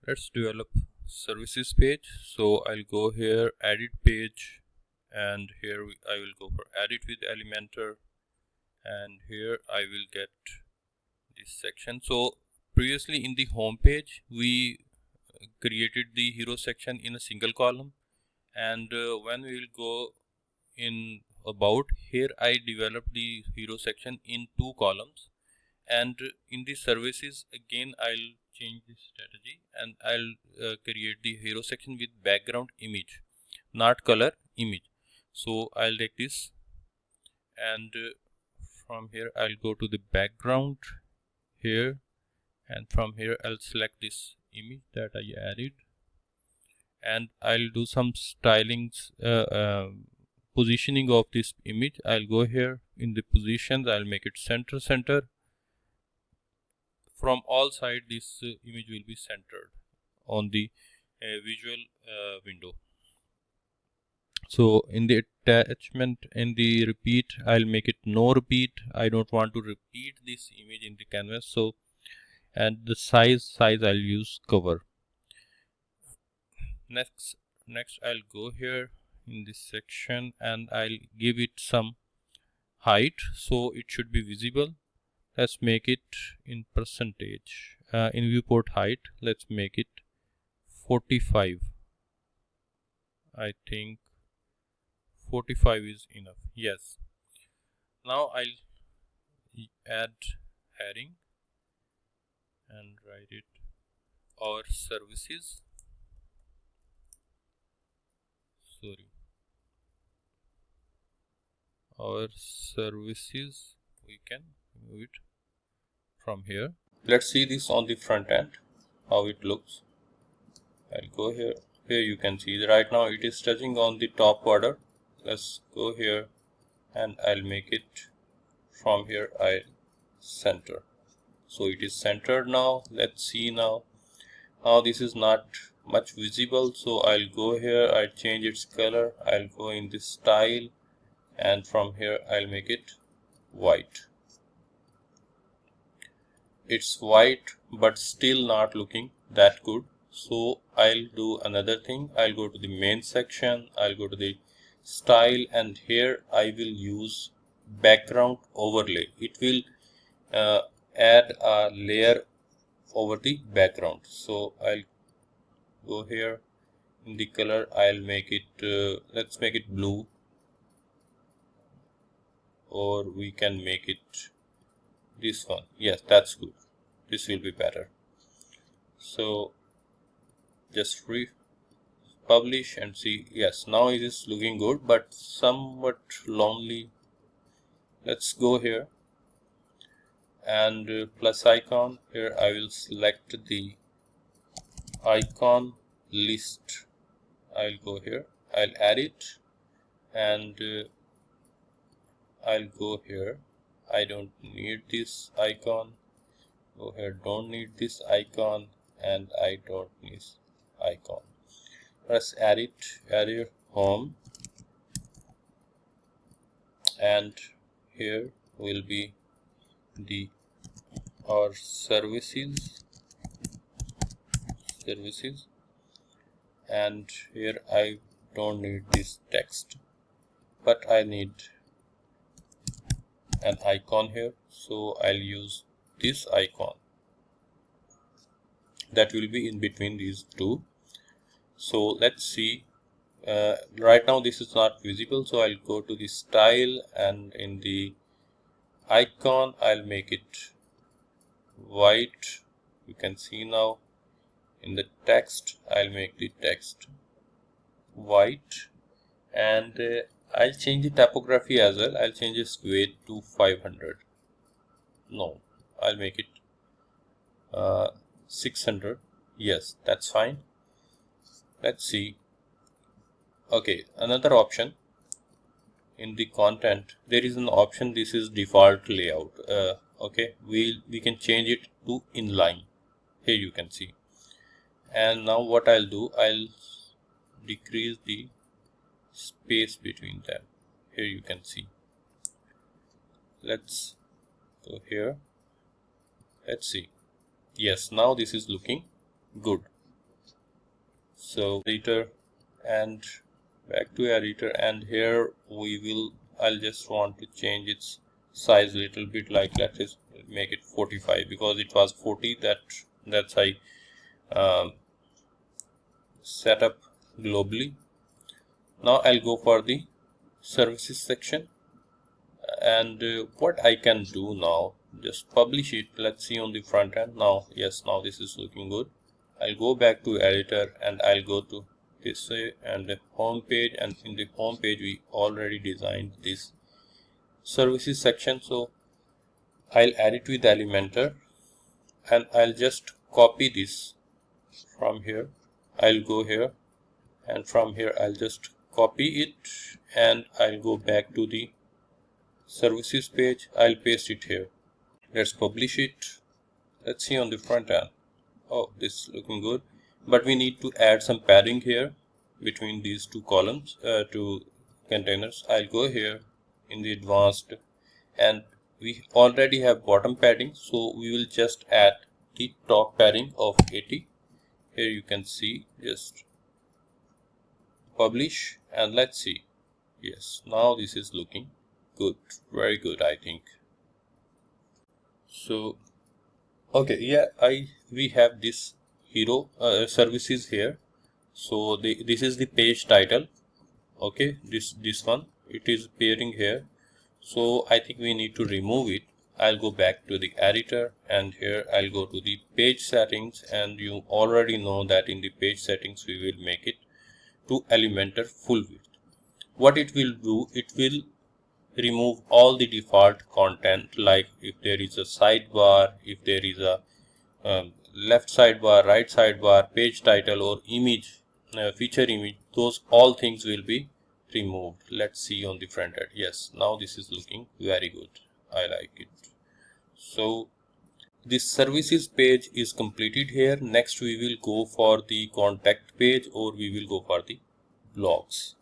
Let's develop services page. So I'll go here, edit page, and here I will go for edit with Elementor, and here I will get this section. So previously in the home page we created the hero section in a single column, and when we will go in about, here I developed the hero section in 2 columns, and in the services again I'll change this strategy and I'll create the hero section with background image, not color, image. So I'll take this, and from here I'll go to the background here, and from here I'll select this image that I added, and I'll do some stylings, positioning of this image. I'll go here in the positions, I'll make it center. From all sides this image will be centered on the visual window. So in the attachment, in the repeat, I'll make it no repeat. I don't want to repeat this image in the canvas. So, and the size I'll use cover. Next I'll go here in this section and I'll give it some height so it should be visible. Let's make it in percentage. In viewport height, let's make it 45. I think 45 is enough. Yes. Now I'll add heading and write it our services. Our services, we can move it from here. Let's see this on the front end, how it looks. I'll go here. Here you can see that right now it is touching on the top border. Let's go here and I'll make it from here, I'll center. So it is centered now. Let's see now. Now this is not much visible, so I'll go here, I'll change its color, I'll go in this style, and from here I'll make it white. It's white but still not looking that good, so I'll do another thing. I'll go to the main section, I'll go to the style, and here I will use background overlay. It will add a layer over the background. So I'll go here in the color, I'll make it let's make it blue, or we can make it this one. Yes, that's good. This will be better. So just publish and see. Yes, now it is looking good but somewhat lonely. Let's go here and plus icon. Here I will select the icon list. I'll go here, I'll add it, and I'll go here. I don't need this icon. Go here, don't need this icon, and I don't need icon. Let's add it, add your home, and here will be the our services, and here I don't need this text, but I need an icon here, so I'll use this icon that will be in between these two. So let's see. Right now this is not visible, so I'll go to the style, and in the icon I'll make it white. You can see now. In the text I'll make the text white, and I'll change the typography as well. I'll change its weight to 500. No, I'll make it 600. Yes, that's fine. Let's see. Okay, another option in the content, there is an option. This is default layout. Okay, we can change it to inline. Here you can see. And now what I'll do, I'll decrease the space between them. Here you can see. Let's go here. Let's see. Yes, now this is looking good. So editor and back to editor, and here I'll just want to change its size a little bit, like let's just make it 45 because it was 40 that's I set up globally. Now I'll go for the services section, and what I can do now, just publish it. Let's see on the front end now. Yes, now this is looking good. I'll go back to editor and I'll go to this way and the home page, and in the home page we already designed this services section. So I'll add it with Elementor and I'll just copy this from here. I'll go here and from here I'll just copy it and I'll go back to the services page. I'll paste it here. Let's publish it. Let's see on the front end. Oh, this is looking good, but we need to add some padding here between these two columns, two containers. I'll go here in the advanced, and we already have bottom padding, so we will just add the top padding of 80. Here you can see, just publish and let's see. Yes, now this is looking good, very good, I think. So okay, yeah, we have this hero services here. So this is the page title. Okay, this one, it is appearing here. So I think we need to remove it. I'll go back to the editor and here I'll go to the page settings, and you already know that in the page settings we will make it to Elementor full width. What it will do, it will remove all the default content, like if there is a sidebar, if there is a left sidebar, right sidebar, page title or image, feature image, those all things will be removed. Let's see on the front end. Yes, now this is looking very good. I like it. So this services page is completed here. Next we will go for the contact page, or we will go for the blogs.